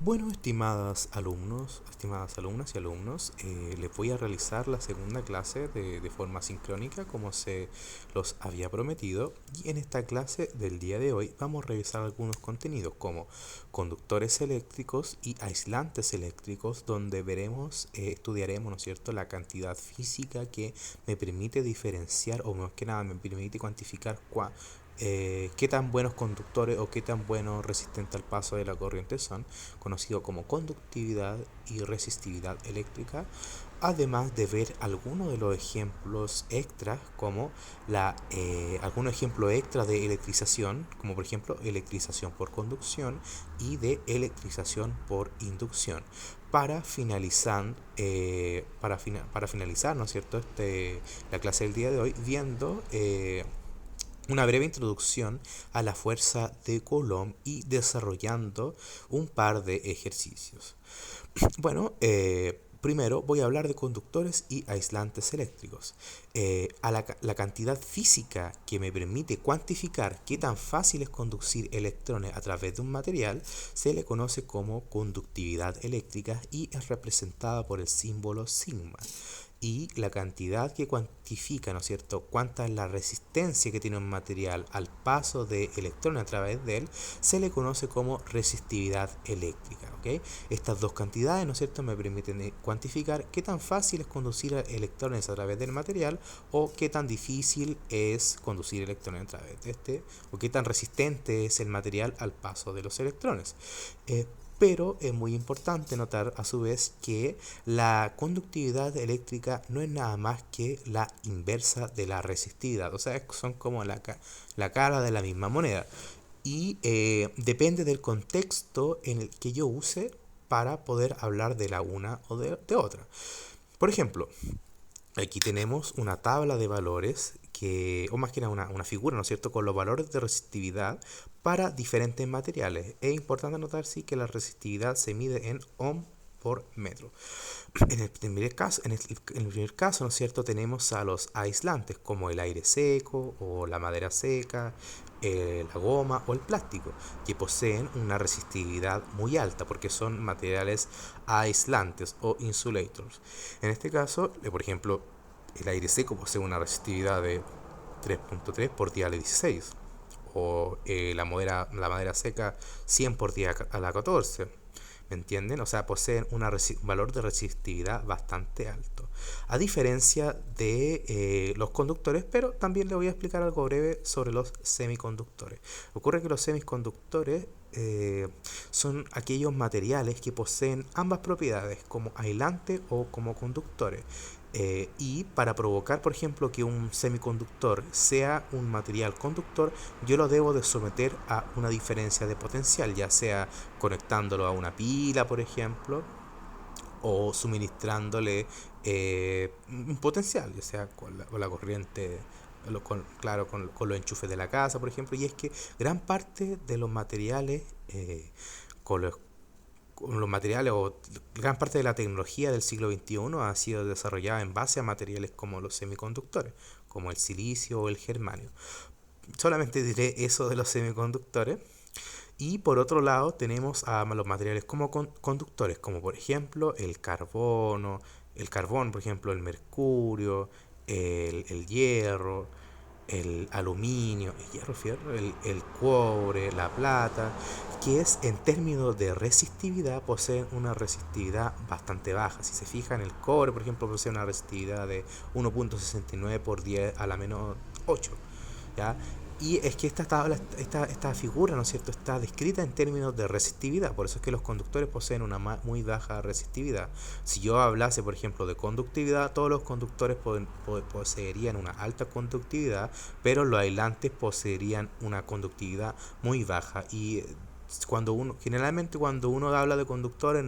Bueno, estimadas alumnas y alumnos, les voy a realizar la segunda clase de forma sincrónica como se los había prometido, y en esta clase del día de hoy vamos a revisar algunos contenidos como conductores eléctricos y aislantes eléctricos, donde estudiaremos, ¿no es cierto?, la cantidad física que me permite diferenciar, o más que nada me permite cuantificar qué tan buenos conductores o qué tan buenos resistentes al paso de la corriente son, conocido como conductividad y resistividad eléctrica, además de ver algunos de los ejemplos extras, como algunos ejemplos extras de electrización, como por ejemplo electrización por conducción y de electrización por inducción, para finalizar, para finalizar, ¿no es cierto?, la clase del día de hoy, viendo una breve introducción a la fuerza de Coulomb y desarrollando un par de ejercicios. Bueno, primero voy a hablar de conductores y aislantes eléctricos. La cantidad física que me permite cuantificar qué tan fácil es conducir electrones a través de un material se le conoce como conductividad eléctrica y es representada por el símbolo sigma. Y la cantidad que cuantifica, ¿no es cierto?, cuánta es la resistencia que tiene un material al paso de electrones a través de él, se le conoce como resistividad eléctrica, ¿ok? Estas dos cantidades, ¿no es cierto?, me permiten cuantificar qué tan fácil es conducir electrones a través del material, o qué tan difícil es conducir electrones a través de o qué tan resistente es el material al paso de los electrones. Pero es muy importante notar a su vez que la conductividad eléctrica no es nada más que la inversa de la resistividad, o sea, son como la cara de la misma moneda, y depende del contexto en el que yo use para poder hablar de la una o de otra. Por ejemplo, aquí tenemos una tabla de valores o más que nada una figura, ¿no es cierto?, con los valores de resistividad para diferentes materiales. Es importante notar, sí, que la resistividad se mide en ohm por metro. En el primer caso, ¿no es cierto?, tenemos a los aislantes como el aire seco o la madera seca, la goma o el plástico, que poseen una resistividad muy alta porque son materiales aislantes o insulators. En este caso, por ejemplo, el aire seco posee una resistividad de 3.3 por 10 a la 16, o la madera seca 100 por 10 a la 14. ¿Me entienden? O sea, poseen un valor de resistividad bastante alto. A diferencia de los conductores, pero también le voy a explicar algo breve sobre los semiconductores. Ocurre que los semiconductores son aquellos materiales que poseen ambas propiedades, como aislante o como conductores. Y para provocar, por ejemplo, que un semiconductor sea un material conductor, yo lo debo de someter a una diferencia de potencial, ya sea conectándolo a una pila, por ejemplo, o suministrándole un potencial, ya sea con la corriente, claro, con los enchufes de la casa, por ejemplo. Y es que gran parte de los materiales, con los materiales o gran parte de la tecnología del siglo XXI ha sido desarrollada en base a materiales como los semiconductores, como el silicio o el germanio. Solamente diré eso de los semiconductores. Y por otro lado tenemos a los materiales como conductores, como por ejemplo el carbón, por ejemplo el mercurio, el hierro, el aluminio, el hierro, fierro, el cobre, la plata, que es en términos de resistividad poseen una resistividad bastante baja. Si se fijan, el cobre, por ejemplo, posee una resistividad de 1.69 por 10 a la menos 8. ¿Ya? Y es que esta figura, ¿no es cierto?, está descrita en términos de resistividad, por eso es que los conductores poseen una muy baja resistividad. Si yo hablase, por ejemplo, de conductividad, todos los conductores poseerían una alta conductividad, pero los aislantes poseerían una conductividad muy baja. Y generalmente cuando uno habla de conductores,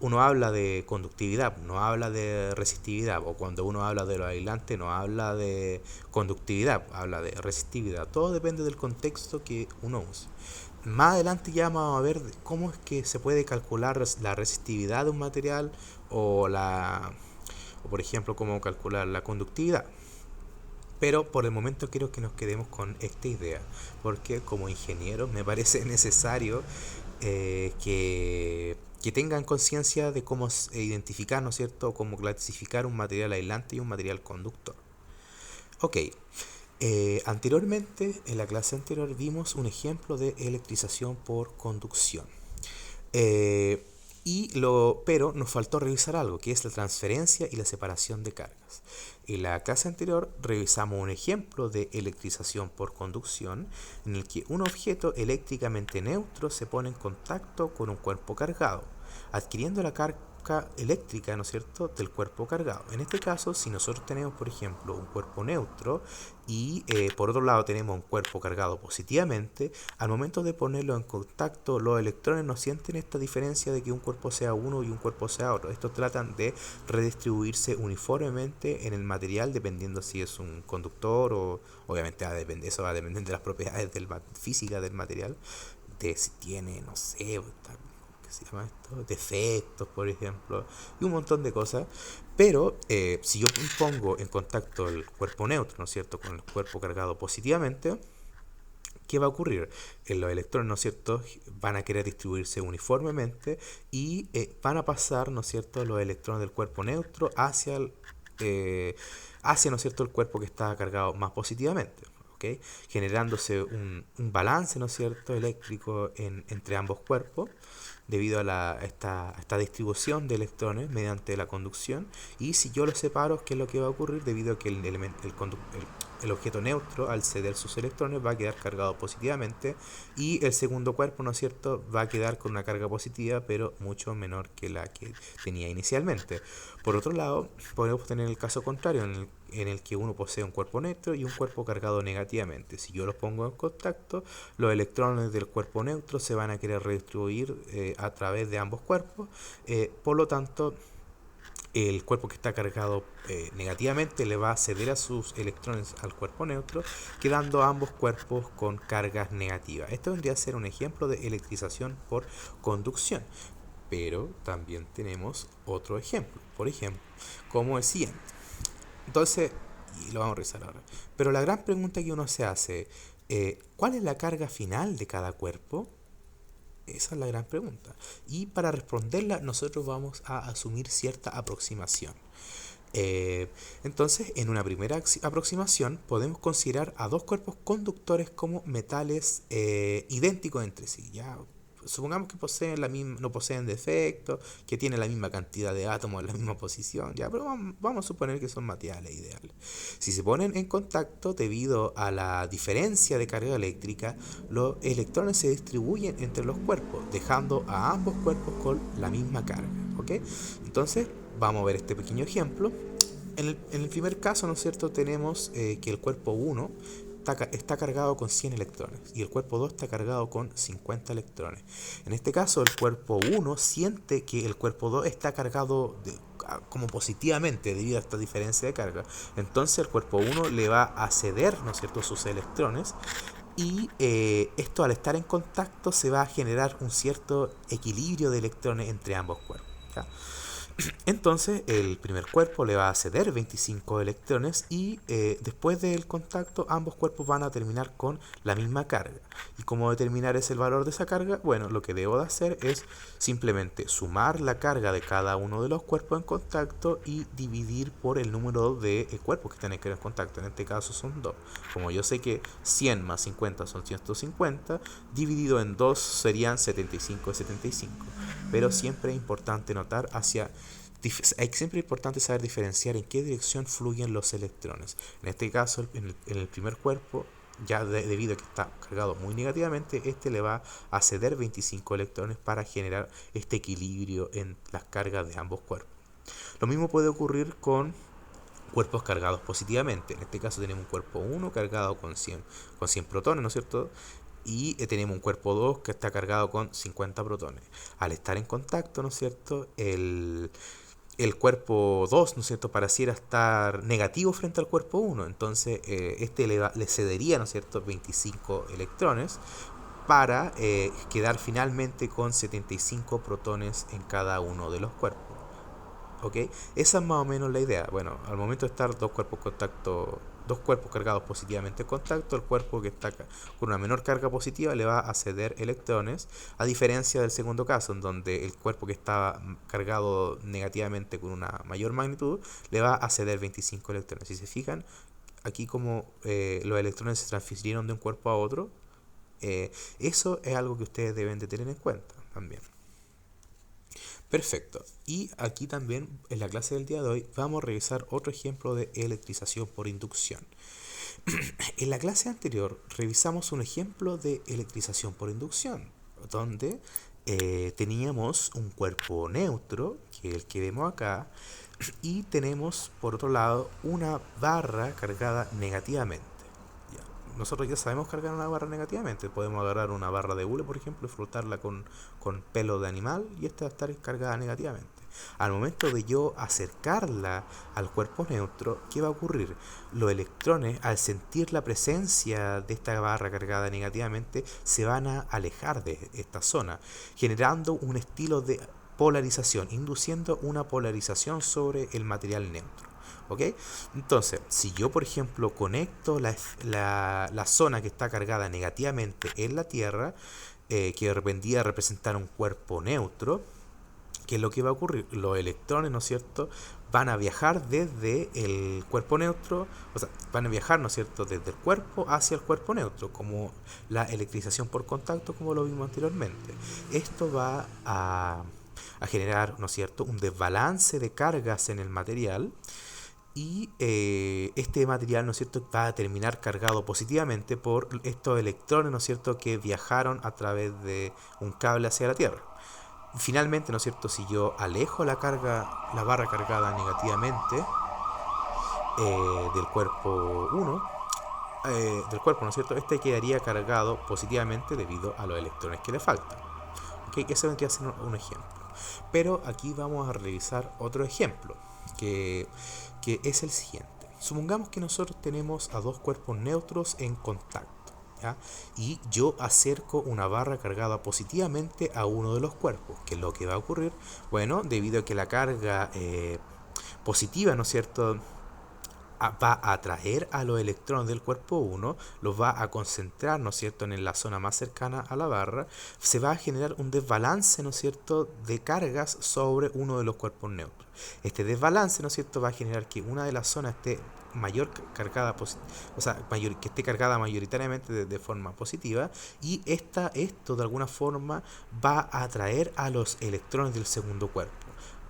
uno habla de conductividad, no habla de resistividad, o cuando uno habla de los aislantes no habla de conductividad, habla de resistividad. Todo depende del contexto que uno use. Más adelante ya vamos a ver cómo es que se puede calcular la resistividad de un material, o por ejemplo cómo calcular la conductividad. Pero por el momento quiero que nos quedemos con esta idea, porque como ingeniero me parece necesario que tengan conciencia de cómo identificar, ¿no es cierto?, o cómo clasificar un material aislante y un material conductor. Ok, anteriormente, en la clase anterior, vimos un ejemplo de electrización por conducción. Pero nos faltó revisar algo, que es la transferencia y la separación de cargas. En la clase anterior revisamos un ejemplo de electrización por conducción en el que un objeto eléctricamente neutro se pone en contacto con un cuerpo cargado, adquiriendo la carga eléctrica, ¿no es cierto?, del cuerpo cargado. En este caso, si nosotros tenemos, por ejemplo, un cuerpo neutro y por otro lado tenemos un cuerpo cargado positivamente, al momento de ponerlo en contacto, los electrones no sienten esta diferencia de que un cuerpo sea uno y un cuerpo sea otro. Estos tratan de redistribuirse uniformemente en el material dependiendo si es un conductor o obviamente eso va a depender de las propiedades físicas del material, de si tiene, no sé, ¿qué se llama esto? Defectos, por ejemplo, y un montón de cosas. Pero si yo pongo en contacto el cuerpo neutro, ¿no es cierto?, con el cuerpo cargado positivamente, ¿qué va a ocurrir? Los electrones, ¿no es cierto?, van a querer distribuirse uniformemente y van a pasar, ¿no es cierto?, los electrones del cuerpo neutro hacia ¿no es cierto?, el cuerpo que está cargado más positivamente. ¿Okay? Generándose un balance, ¿no es cierto?, eléctrico entre ambos cuerpos debido a esta distribución de electrones mediante la conducción. Y si yo los separo, ¿qué es lo que va a ocurrir? Debido a que el objeto neutro, al ceder sus electrones, va a quedar cargado positivamente y el segundo cuerpo, ¿no es cierto?, va a quedar con una carga positiva pero mucho menor que la que tenía inicialmente. Por otro lado, podemos tener el caso contrario en el que uno posee un cuerpo neutro y un cuerpo cargado negativamente. Si yo los pongo en contacto, los electrones del cuerpo neutro se van a querer redistribuir a través de ambos cuerpos. Por lo tanto, el cuerpo que está cargado negativamente le va a ceder a sus electrones al cuerpo neutro, quedando ambos cuerpos con cargas negativas. Esto vendría a ser un ejemplo de electrización por conducción. Pero también tenemos otro ejemplo, por ejemplo, como el siguiente. Entonces, y lo vamos a revisar ahora. Pero la gran pregunta que uno se hace, ¿cuál es la carga final de cada cuerpo? Esa es la gran pregunta. Y para responderla, nosotros vamos a asumir cierta aproximación. Entonces, en una primera aproximación, podemos considerar a dos cuerpos conductores como metales idénticos entre sí. ¿Ya? Supongamos que no poseen defectos, que tienen la misma cantidad de átomos en la misma posición, ya, pero vamos a suponer que son materiales ideales. Si se ponen en contacto debido a la diferencia de carga eléctrica, los electrones se distribuyen entre los cuerpos, dejando a ambos cuerpos con la misma carga. ¿Ok? Entonces, vamos a ver este pequeño ejemplo. En el primer caso, ¿no es cierto?, tenemos que el cuerpo 1 está cargado con 100 electrones y el cuerpo 2 está cargado con 50 electrones. En este caso, el cuerpo 1 siente que el cuerpo 2 está cargado como positivamente debido a esta diferencia de carga. Entonces el cuerpo 1 le va a ceder, ¿no es cierto?, sus electrones. Y esto, al estar en contacto, se va a generar un cierto equilibrio de electrones entre ambos cuerpos. ¿Ya? Entonces el primer cuerpo le va a ceder 25 electrones y después del contacto ambos cuerpos van a terminar con la misma carga. ¿Y cómo determinar ese valor de esa carga? Bueno, lo que debo de hacer es simplemente sumar la carga de cada uno de los cuerpos en contacto y dividir por el número de cuerpos que tienen que ir en contacto. En este caso son 2. Como yo sé que 100 más 50 son 150, dividido en 2 serían 75 y 75. Pero siempre es importante notar siempre es importante saber diferenciar en qué dirección fluyen los electrones. En este caso, en el primer cuerpo, ya debido a que está cargado muy negativamente, este le va a ceder 25 electrones para generar este equilibrio en las cargas de ambos cuerpos. Lo mismo puede ocurrir con cuerpos cargados positivamente. En este caso tenemos un cuerpo 1 cargado con 100 protones, ¿no es cierto?, y tenemos un cuerpo 2 que está cargado con 50 protones. Al estar en contacto, ¿no es cierto?, el cuerpo 2, ¿no es cierto?, pareciera estar negativo frente al cuerpo 1. Entonces este le cedería, ¿no es cierto?, 25 electrones para quedar finalmente con 75 protones en cada uno de los cuerpos. ¿Ok? Esa es más o menos la idea. Bueno, al momento de estar dos cuerpos en contacto dos cuerpos cargados positivamente en contacto, el cuerpo que está con una menor carga positiva le va a ceder electrones, a diferencia del segundo caso, en donde el cuerpo que está cargado negativamente con una mayor magnitud le va a ceder 25 electrones. Si se fijan, aquí como los electrones se transfirieron de un cuerpo a otro, eso es algo que ustedes deben de tener en cuenta también. Perfecto. Y aquí también en la clase del día de hoy vamos a revisar otro ejemplo de electrización por inducción. En la clase anterior revisamos un ejemplo de electrización por inducción, donde teníamos un cuerpo neutro, que es el que vemos acá, y tenemos por otro lado una barra cargada negativamente. Nosotros ya sabemos cargar una barra negativamente. Podemos agarrar una barra de hule, por ejemplo, y frotarla con pelo de animal y esta va a estar cargada negativamente. Al momento de yo acercarla al cuerpo neutro, ¿qué va a ocurrir? Los electrones, al sentir la presencia de esta barra cargada negativamente, se van a alejar de esta zona, generando un estilo de polarización, induciendo una polarización sobre el material neutro. ¿Ok? Entonces, si yo por ejemplo conecto la zona que está cargada negativamente en la Tierra, que vendría a representar un cuerpo neutro, ¿qué es lo que va a ocurrir? Los electrones, ¿no es cierto?, van a viajar desde el cuerpo neutro, o sea, van a viajar, ¿no es cierto?, desde el cuerpo hacia el cuerpo neutro, como la electrización por contacto, como lo vimos anteriormente. Esto va a generar, ¿no es cierto?, un desbalance de cargas en el material, y este material, ¿no es cierto?, va a terminar cargado positivamente por estos electrones, ¿no es cierto?, que viajaron a través de un cable hacia la Tierra. Finalmente, ¿no es cierto?, si yo alejo la barra cargada negativamente del cuerpo 1, ¿no es cierto?, este quedaría cargado positivamente debido a los electrones que le faltan. ¿Okay? Eso vendría a ser un ejemplo. Pero aquí vamos a revisar otro ejemplo, que es el siguiente. Supongamos que nosotros tenemos a dos cuerpos neutros en contacto, ¿ya? Y yo acerco una barra cargada positivamente a uno de los cuerpos. ¿Qué es lo que va a ocurrir? Bueno, debido a que la carga positiva, ¿no es cierto?, va a atraer a los electrones del cuerpo 1, los va a concentrar, ¿no es cierto?, en la zona más cercana a la barra, se va a generar un desbalance, ¿no es cierto?, de cargas sobre uno de los cuerpos neutros. Este desbalance, ¿no es cierto?, va a generar que una de las zonas esté mayor cargada, o sea, que esté cargada mayoritariamente de forma positiva, y esto de alguna forma va a atraer a los electrones del segundo cuerpo.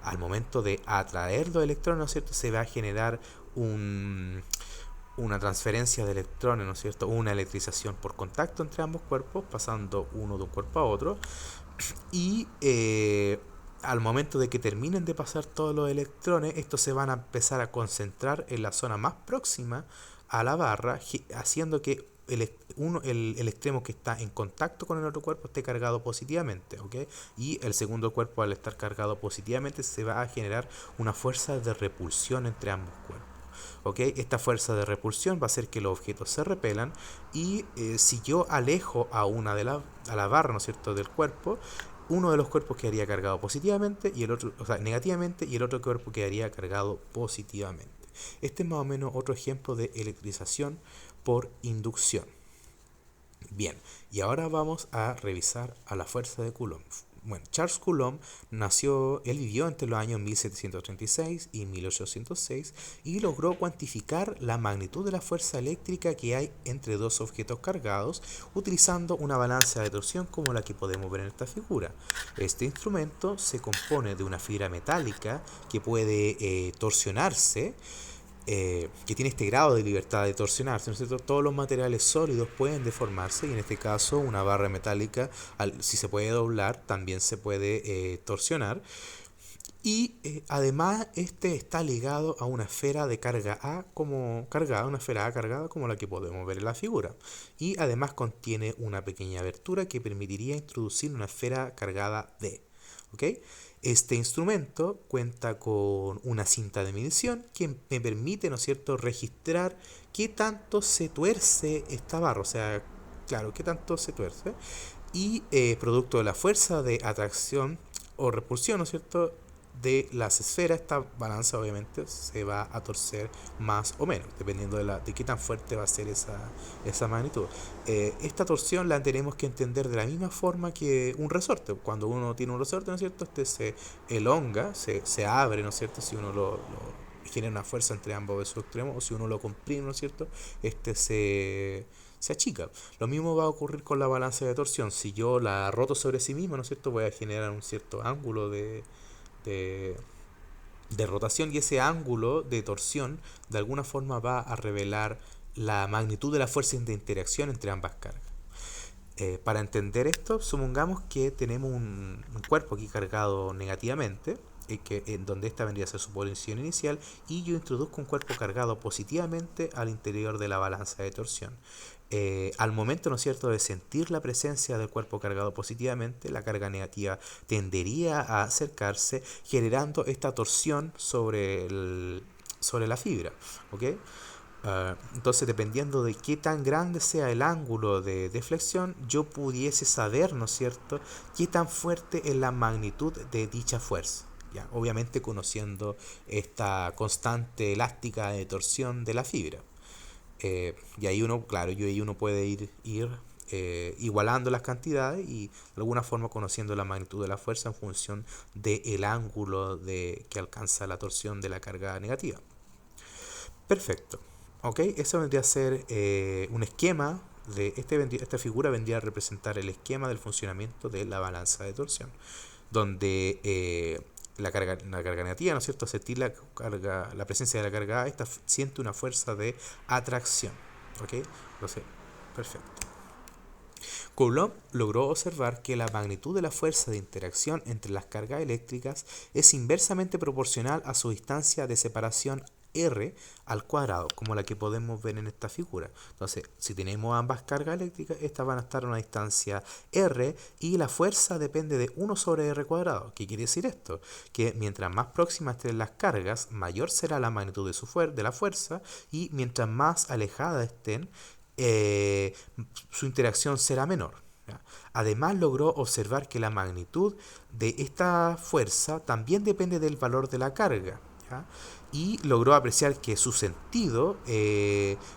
Al momento de atraer los electrones, ¿no es cierto?, se va a generar una transferencia de electrones, ¿no es cierto?, una electrización por contacto entre ambos cuerpos, pasando uno de un cuerpo a otro, y al momento de que terminen de pasar todos los electrones, estos se van a empezar a concentrar en la zona más próxima a la barra, haciendo que el extremo que está en contacto con el otro cuerpo esté cargado positivamente, ¿ok? Y el segundo cuerpo, al estar cargado positivamente, se va a generar una fuerza de repulsión entre ambos cuerpos. ¿Okay? Esta fuerza de repulsión va a hacer que los objetos se repelan, y si yo alejo a a la barra, ¿no es cierto?, del cuerpo, uno de los cuerpos quedaría cargado positivamente y el otro, o sea, negativamente, y el otro cuerpo quedaría cargado positivamente. Este es más o menos otro ejemplo de electrización por inducción. Bien, y ahora vamos a revisar a la fuerza de Coulomb. Bueno, Charles Coulomb él vivió entre los años 1736 y 1806 y logró cuantificar la magnitud de la fuerza eléctrica que hay entre dos objetos cargados utilizando una balanza de torsión como la que podemos ver en esta figura. Este instrumento se compone de una fibra metálica que puede torsionarse, que tiene este grado de libertad de torsionarse, ¿no es cierto? Todos los materiales sólidos pueden deformarse, y en este caso una barra metálica, si se puede doblar, también se puede torsionar. Y además este está ligado a una esfera de carga A una esfera A cargada como la que podemos ver en la figura. Y además contiene una pequeña abertura que permitiría introducir una esfera cargada D. ¿Ok? Este instrumento cuenta con una cinta de medición que me permite, ¿no es cierto?, registrar qué tanto se tuerce esta barra, o sea, claro, qué tanto se tuerce, y producto de la fuerza de atracción o repulsión, ¿no es cierto?, de las esferas, esta balanza obviamente se va a torcer más o menos, dependiendo de qué tan fuerte va a ser esa magnitud. Esta torsión la tenemos que entender de la misma forma que un resorte. Cuando uno tiene un resorte, ¿no es cierto? Este se elonga, se abre, ¿no es cierto? Si uno lo genera una fuerza entre ambos de sus extremos, o si uno lo comprime, ¿no es cierto? Este se achica. Lo mismo va a ocurrir con la balanza de torsión. Si yo la roto sobre sí misma, ¿no es cierto? Voy a generar un cierto ángulo de, de rotación, y ese ángulo de torsión de alguna forma va a revelar la magnitud de la fuerza de interacción entre ambas cargas. Para entender esto, supongamos que tenemos un cuerpo aquí cargado negativamente, donde esta vendría a ser su posición inicial, y yo introduzco un cuerpo cargado positivamente al interior de la balanza de torsión. Al momento, ¿no es cierto?, de sentir la presencia del cuerpo cargado positivamente, la carga negativa tendería a acercarse, generando esta torsión sobre la fibra. ¿Ok? Entonces, dependiendo de qué tan grande sea el ángulo de deflexión, yo pudiese saber, ¿no es cierto?, qué tan fuerte es la magnitud de dicha fuerza. ¿Ya? Obviamente conociendo esta constante elástica de torsión de la fibra. Y ahí uno, claro, ahí uno puede ir igualando las cantidades y de alguna forma conociendo la magnitud de la fuerza en función del ángulo que alcanza la torsión de la carga negativa. Perfecto. Ok, eso vendría a ser un esquema esta figura vendría a representar el esquema del funcionamiento de la balanza de torsión, donde la carga negativa, ¿no es cierto?, sentir la presencia de la carga A, esta siente una fuerza de atracción. ¿Ok? Entonces, perfecto. Coulomb logró observar que la magnitud de la fuerza de interacción entre las cargas eléctricas es inversamente proporcional a su distancia de separación R al cuadrado, como la que podemos ver en esta figura. Entonces, si tenemos ambas cargas eléctricas, estas van a estar a una distancia R, y la fuerza depende de 1 sobre R cuadrado. ¿Qué quiere decir esto? Que mientras más próximas estén las cargas, mayor será la magnitud de la fuerza, y mientras más alejadas estén, su interacción será menor. ¿Ya? Además, logró observar que la magnitud de esta fuerza también depende del valor de la carga. ¿Ya? Y logró apreciar que su sentido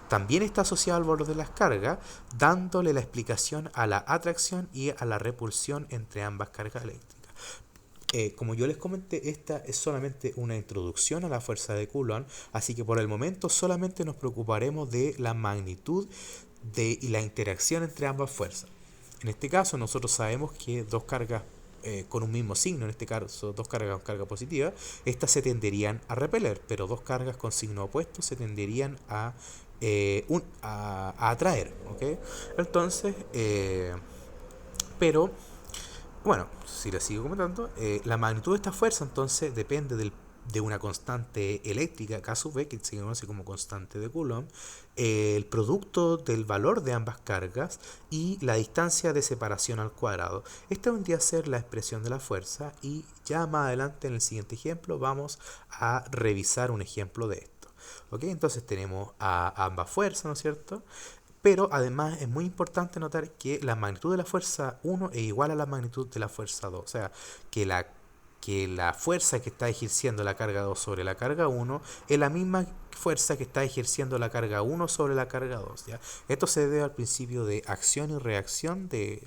también está asociado al valor de las cargas, dándole la explicación a la atracción y a la repulsión entre ambas cargas eléctricas. Como yo les comenté, esta es solamente una introducción a la fuerza de Coulomb, así que por el momento solamente nos preocuparemos de la magnitud y la interacción entre ambas fuerzas. En este caso, nosotros sabemos que dos cargas con un mismo signo, en este caso dos cargas con carga positiva, estas se tenderían a repeler, pero dos cargas con signo opuesto se tenderían a atraer. ¿Okay? Entonces, pero bueno, si la sigo comentando, la magnitud de esta fuerza entonces depende de una constante eléctrica, K sub B, que se conoce como constante de Coulomb, el producto del valor de ambas cargas y la distancia de separación al cuadrado. Esta vendría a ser la expresión de la fuerza, y ya más adelante en el siguiente ejemplo vamos a revisar un ejemplo de esto. ¿Ok? Entonces tenemos a ambas fuerzas, ¿no es cierto? Pero además es muy importante notar que la magnitud de la fuerza 1 es igual a la magnitud de la fuerza 2. O sea, que la fuerza que está ejerciendo la carga 2 sobre la carga 1 es la misma fuerza que está ejerciendo la carga 1 sobre la carga 2. ¿Ya? Esto se debe al principio de acción y reacción de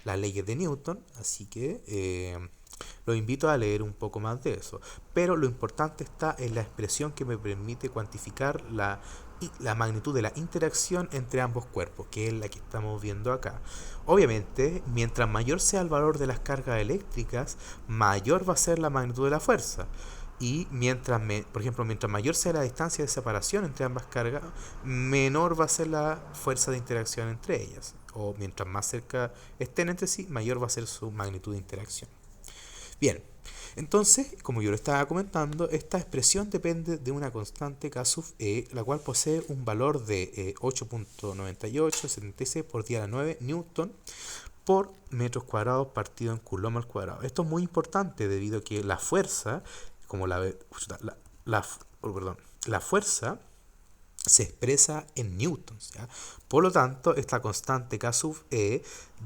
las leyes de Newton. Así que los invito a leer un poco más de eso. Pero lo importante está en la expresión que me permite cuantificar la magnitud de la interacción entre ambos cuerpos, que es la que estamos viendo acá. Obviamente, mientras mayor sea el valor de las cargas eléctricas, mayor va a ser la magnitud de la fuerza. Y por ejemplo, mientras mayor sea la distancia de separación entre ambas cargas, menor va a ser la fuerza de interacción entre ellas. O mientras más cerca estén entre sí, mayor va a ser su magnitud de interacción. Bien, entonces, como yo lo estaba comentando, esta expresión depende de una constante K sub E, la cual posee un valor de 8.9876 por 10 a la 9 Newton por metros cuadrados partido en Coulomb al cuadrado. Esto es muy importante debido a que la fuerza, como la fuerza se expresa en newtons, ¿ya? Por lo tanto, esta constante K sub E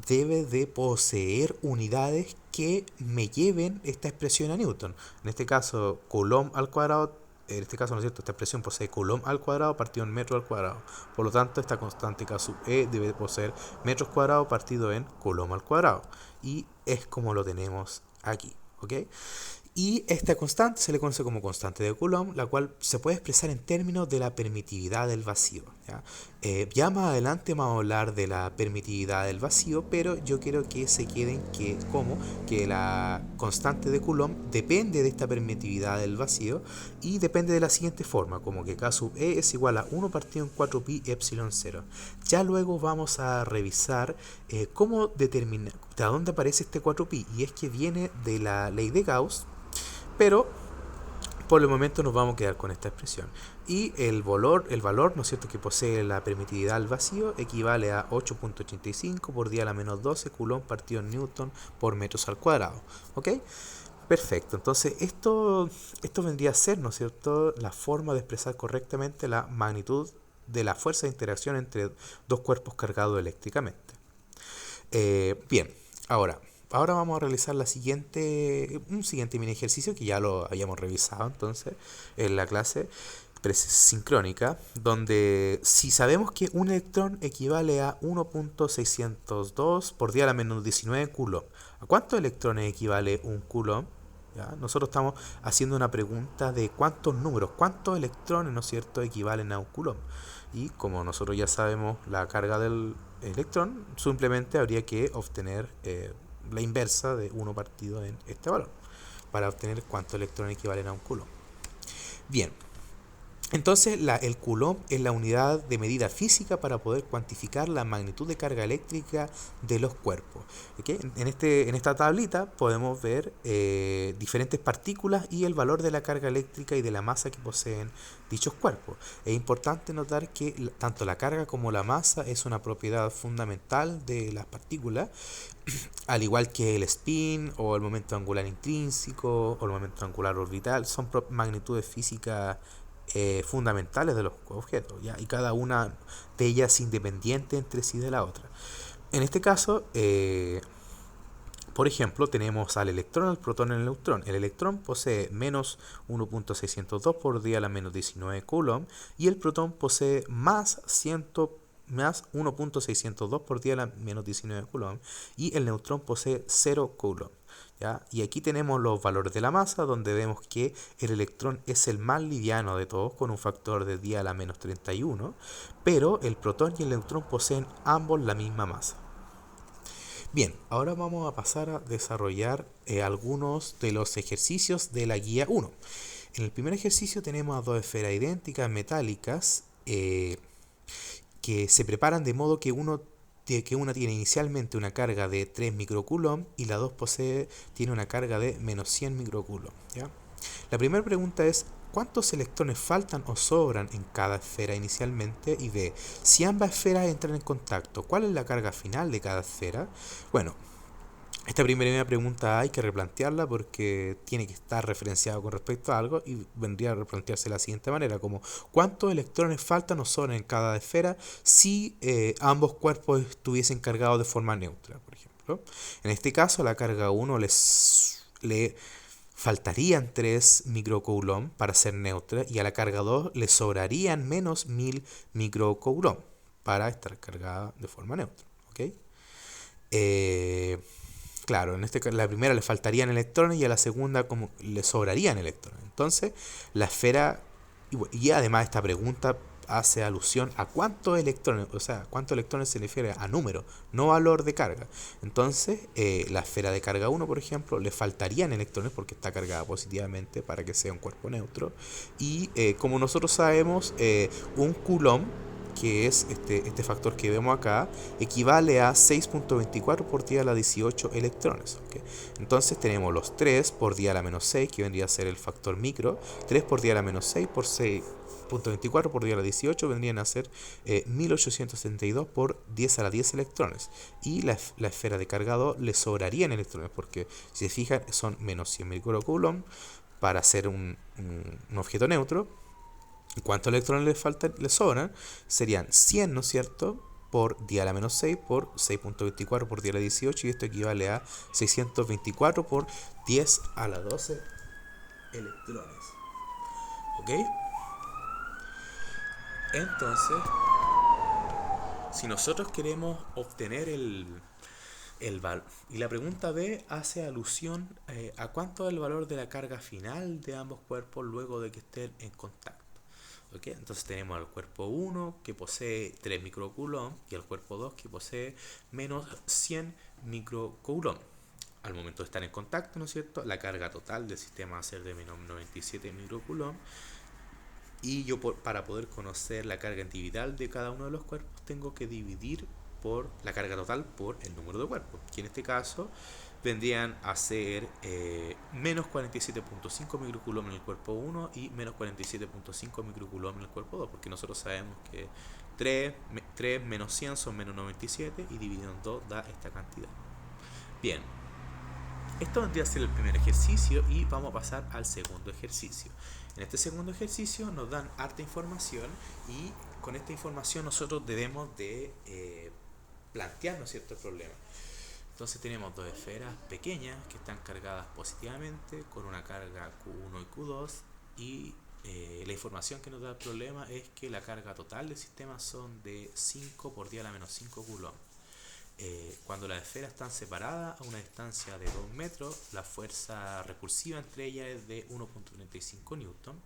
debe de poseer unidades que me lleven esta expresión a newton. En este caso, coulomb al cuadrado, en este caso, ¿no es cierto?, esta expresión posee coulomb al cuadrado partido en metro al cuadrado. Por lo tanto, esta constante K sub E debe poseer metros cuadrados partido en coulomb al cuadrado. Y es como lo tenemos aquí, ¿ok? Y esta constante se le conoce como constante de Coulomb, la cual se puede expresar en términos de la permitividad del vacío. Ya más adelante vamos a hablar de la permitividad del vacío, pero yo quiero que se queden que la constante de Coulomb depende de esta permitividad del vacío y depende de la siguiente forma, como que K sub E es igual a 1 partido en 4 pi epsilon 0. Ya luego vamos a revisar cómo determinar de dónde aparece este 4 pi, y es que viene de la ley de Gauss, pero por el momento nos vamos a quedar con esta expresión. Y el valor, ¿no es cierto?, que posee la permitividad al vacío equivale a 8.85 por 10 a la menos 12 coulomb partido en newton por metros al cuadrado. ¿Ok? Perfecto. Entonces esto vendría a ser, ¿no es cierto?, la forma de expresar correctamente la magnitud de la fuerza de interacción entre dos cuerpos cargados eléctricamente. Bien, ahora vamos a realizar un siguiente mini ejercicio que ya lo habíamos revisado entonces en la clase sincrónica, donde si sabemos que un electrón equivale a 1.602 por 10 a la menos 19 coulomb, ¿a cuántos electrones equivale un coulomb? ¿Ya? Nosotros estamos haciendo una pregunta de cuántos electrones, ¿no es cierto?, equivalen a un coulomb. Y como nosotros ya sabemos la carga del electrón, simplemente habría que obtener la inversa de 1 partido en este valor para obtener cuántos electrones equivalen a un coulomb. Bien, entonces el coulomb es la unidad de medida física para poder cuantificar la magnitud de carga eléctrica de los cuerpos. ¿Okay? En esta tablita podemos ver diferentes partículas y el valor de la carga eléctrica y de la masa que poseen dichos cuerpos. Es importante notar que tanto la carga como la masa es una propiedad fundamental de las partículas, al igual que el spin o el momento angular intrínseco o el momento angular orbital, son magnitudes físicas fundamentales de los objetos, ¿ya? Y cada una de ellas independiente entre sí de la otra. En este caso, por ejemplo, tenemos al electrón, al protón y al neutrón. El electrón posee menos 1.602 por 10 a la menos 19 coulomb y el protón posee más 1.602 por 10 a la menos 19 coulomb y el neutrón posee 0 coulomb. ¿Ya? Y aquí tenemos los valores de la masa, donde vemos que el electrón es el más liviano de todos con un factor de 10 a la menos 31, pero el protón y el neutrón poseen ambos la misma masa. Bien, ahora vamos a pasar a desarrollar algunos de los ejercicios de la guía 1. En el primer ejercicio tenemos a dos esferas idénticas metálicas que se preparan de modo que una tiene inicialmente una carga de 3 microcoulomb y la 2 tiene una carga de menos 100 microcoulomb. ¿Ya? La primera pregunta es: ¿cuántos electrones faltan o sobran en cada esfera inicialmente? Y B, si ambas esferas entran en contacto, ¿cuál es la carga final de cada esfera? Bueno, esta primera pregunta hay que replantearla porque tiene que estar referenciado con respecto a algo y vendría a replantearse de la siguiente manera, como ¿cuántos electrones faltan o sobran en cada esfera si ambos cuerpos estuviesen cargados de forma neutra, por ejemplo? En este caso, a la carga 1 le faltarían 3 microcoulomb para ser neutra y a la carga 2 le sobrarían menos 1000 microcoulomb para estar cargada de forma neutra. ¿Okay? Claro, en la primera le faltarían electrones y a la segunda como le sobrarían electrones. Entonces, la esfera, y además esta pregunta hace alusión a cuántos electrones, o sea, cuántos electrones se refiere a número, no valor de carga. Entonces, la esfera de carga 1, por ejemplo, le faltarían electrones porque está cargada positivamente para que sea un cuerpo neutro. Y como nosotros sabemos, un coulomb, que es este factor que vemos acá, equivale a 6.24 por 10 a la 18 electrones. ¿Okay? Entonces tenemos los 3 por 10 a la menos 6, que vendría a ser el factor micro, 3 por 10 a la menos 6 por 6.24 por 10 a la 18 vendrían a ser 1872 por 10 a la 10 electrones. Y la esfera de carga 2 le sobrarían electrones, porque si se fijan son menos 100 microcoulomb para ser un objeto neutro. ¿Cuántos electrones le faltan? Le sobran. Serían 100, ¿no es cierto? Por 10 a la menos 6 por 6.24 por 10 a la 18, y esto equivale a 624 por 10 a la 12 electrones. ¿Ok? Entonces, si nosotros queremos obtener el valor, y la pregunta B hace alusión a cuánto es el valor de la carga final de ambos cuerpos luego de que estén en contacto. ¿Okay? Entonces tenemos al cuerpo 1 que posee 3 microcoulomb y al cuerpo 2 que posee menos 100 microcoulomb. Al momento de estar en contacto, ¿no es cierto? La carga total del sistema va a ser de menos 97 microcoulomb. Y yo para poder conocer la carga individual de cada uno de los cuerpos tengo que dividir por la carga total por el número de cuerpos, que en este caso vendrían a ser menos 47.5 microcoulomb en el cuerpo 1 y menos 47.5 microcoulomb en el cuerpo 2, porque nosotros sabemos que 3 menos 100 son menos 97 y dividido en 2 da esta cantidad. Bien, esto vendría a ser el primer ejercicio y vamos a pasar al segundo ejercicio. En este segundo ejercicio nos dan harta información y con esta información nosotros debemos de plantear, ¿no es cierto?, el problema. Entonces tenemos dos esferas pequeñas que están cargadas positivamente con una carga Q1 y Q2 y la información que nos da el problema es que la carga total del sistema son de 5 por 10 a la menos 5 coulomb. Cuando las esferas están separadas a una distancia de 2 metros, la fuerza repulsiva entre ellas es de 1.35 newton.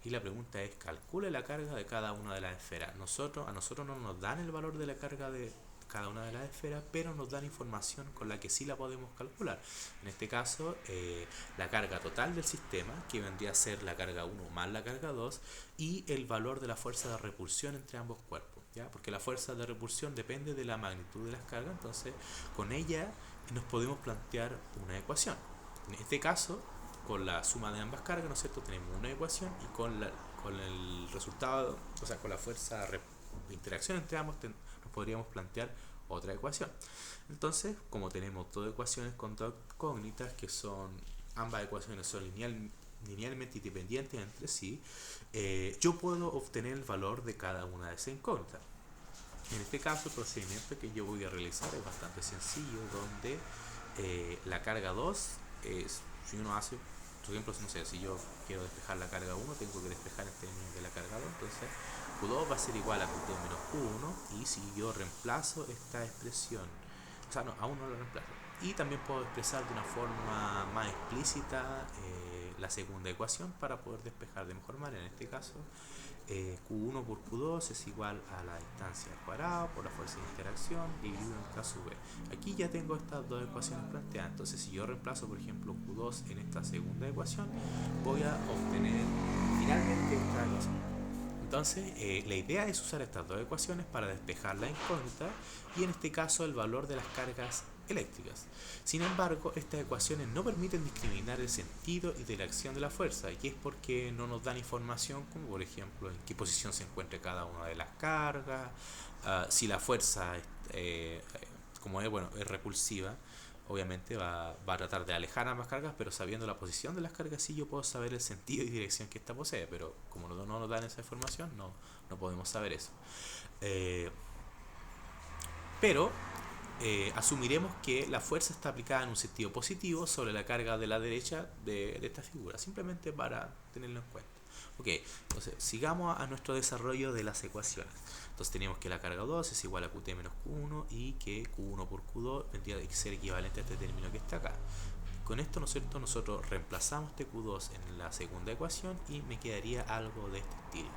Y la pregunta es, calcule la carga de cada una de las esferas. A nosotros no nos dan el valor de la carga de cada una de las esferas, pero nos dan información con la que sí la podemos calcular. En este caso, la carga total del sistema, que vendría a ser la carga 1 más la carga 2, y el valor de la fuerza de repulsión entre ambos cuerpos. ¿Ya? Porque la fuerza de repulsión depende de la magnitud de las cargas, entonces con ella nos podemos plantear una ecuación. En este caso, con la suma de ambas cargas, ¿no es cierto?, tenemos una ecuación y con el resultado, o sea, con la fuerza de interacción entre ambos, nos podríamos plantear otra ecuación. Entonces, como tenemos dos ecuaciones con dos incógnitas, que son, ambas ecuaciones son linealmente independientes entre sí, yo puedo obtener el valor de cada una de esas incógnitas. En este caso, el procedimiento que yo voy a realizar es bastante sencillo, donde la carga 2 es, si uno hace, por ejemplo, no sé, si yo quiero despejar la carga 1, tengo que despejar en términos de la carga 2, entonces Q2 va a ser igual a Qt menos Q1, y si yo reemplazo esta expresión, o sea, no, aún no lo reemplazo, y también puedo expresar de una forma más explícita la segunda ecuación para poder despejar de mejor manera. En este caso, Q1 por Q2 es igual a la distancia al cuadrado por la fuerza de interacción dividido en K sub B. Aquí ya tengo estas dos ecuaciones planteadas, entonces si yo reemplazo por ejemplo Q2 en esta segunda ecuación, voy a obtener finalmente esta ecuación. Entonces, la idea es usar estas dos ecuaciones para despejar la incógnita y en este caso el valor de las cargas eléctricas. Sin embargo, estas ecuaciones no permiten discriminar el sentido y dirección de la fuerza, y es porque no nos dan información como por ejemplo en qué posición se encuentra cada una de las cargas, si la fuerza como es, bueno, es repulsiva, obviamente va a tratar de alejar ambas cargas, pero sabiendo la posición de las cargas sí yo puedo saber el sentido y dirección que ésta posee, pero como no nos dan esa información no podemos saber eso. Pero asumiremos que la fuerza está aplicada en un sentido positivo sobre la carga de la derecha de esta figura, simplemente para tenerlo en cuenta. Ok, entonces sigamos a nuestro desarrollo de las ecuaciones. Entonces tenemos que la carga 2 es igual a Qt menos Q1 y que Q1 por Q2 vendría a ser equivalente a este término que está acá. Con esto, ¿no es cierto?, nosotros reemplazamos este Q2 en la segunda ecuación y me quedaría algo de este estilo.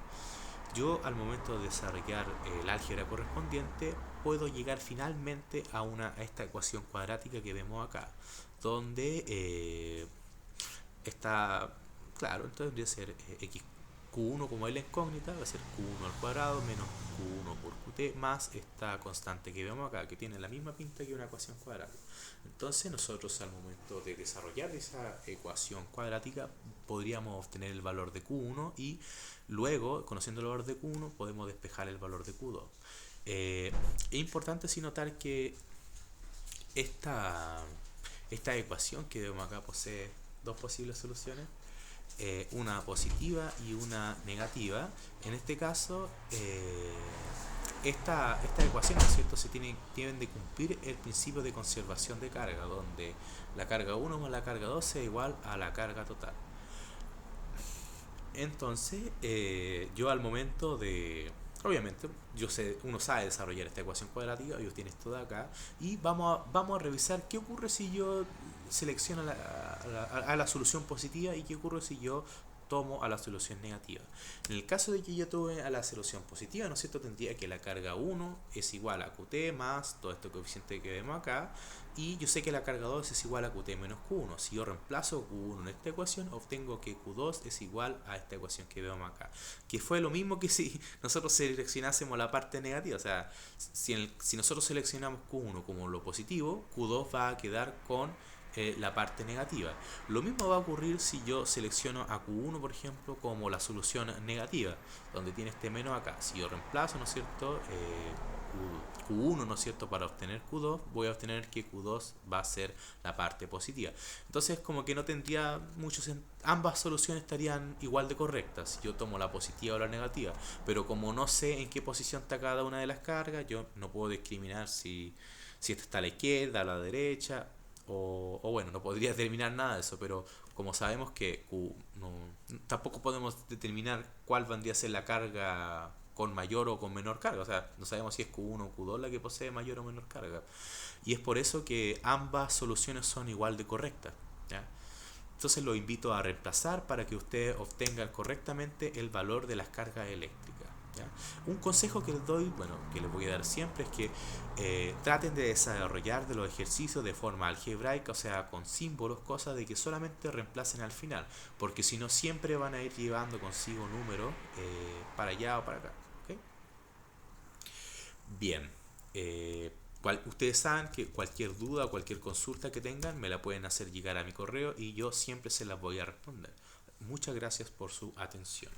Yo al momento de desarrollar el álgebra correspondiente puedo llegar finalmente a esta ecuación cuadrática que vemos acá, donde está, claro, entonces debería ser x Q1 como es la incógnita, va a ser Q1 al cuadrado menos Q1 por Qt más esta constante que vemos acá, que tiene la misma pinta que una ecuación cuadrática. Entonces nosotros al momento de desarrollar esa ecuación cuadrática podríamos obtener el valor de Q1 y luego, conociendo el valor de Q1, podemos despejar el valor de Q2. Es importante sí notar que esta ecuación que vemos acá posee dos posibles soluciones. una positiva y una negativa. En este caso, esta ecuación, ¿no es cierto?, tienen de cumplir el principio de conservación de carga, donde la carga 1 más la carga 2 es igual a la carga total. Entonces, yo al momento de... Obviamente, uno sabe desarrollar esta ecuación cuadratica, yo tiene esto de acá, y vamos a revisar qué ocurre si yo selecciono a la solución positiva y qué ocurre si yo tomo a la solución negativa. En el caso de que yo tome a la solución positiva, ¿no es cierto?, tendría que la carga 1 es igual a QT más todo este coeficiente que vemos acá, y yo sé que la carga 2 es igual a QT menos Q1. Si yo reemplazo Q1 en esta ecuación, obtengo que Q2 es igual a esta ecuación que vemos acá, que fue lo mismo que si nosotros seleccionásemos la parte negativa. O sea, si nosotros seleccionamos Q1 como lo positivo, Q2 va a quedar con la parte negativa. Lo mismo va a ocurrir si yo selecciono a Q1, por ejemplo, como la solución negativa, donde tiene este menos acá. Si yo reemplazo, ¿no es cierto?, Q1, ¿no es cierto?, para obtener Q2, voy a obtener que Q2 va a ser la parte positiva. Entonces, como que no tendría mucho sentido. Ambas soluciones estarían igual de correctas si yo tomo la positiva o la negativa, pero como no sé en qué posición está cada una de las cargas, yo no puedo discriminar si esta está a la izquierda, a la derecha, o bueno, no podría determinar nada de eso, pero como sabemos que tampoco podemos determinar cuál vendría a ser la carga con mayor o con menor carga. O sea, no sabemos si es Q1 o Q2 la que posee mayor o menor carga. Y es por eso que ambas soluciones son igual de correctas, ¿ya? Entonces lo invito a reemplazar para que usted obtenga correctamente el valor de las cargas eléctricas, ¿ya? Un consejo que les doy, bueno, que les voy a dar siempre es que traten de desarrollar de los ejercicios de forma algebraica, o sea, con símbolos, cosas de que solamente reemplacen al final, porque si no siempre van a ir llevando consigo números para allá o para acá. ¿Okay? Bien, ustedes saben que cualquier duda o cualquier consulta que tengan me la pueden hacer llegar a mi correo y yo siempre se las voy a responder. Muchas gracias por su atención.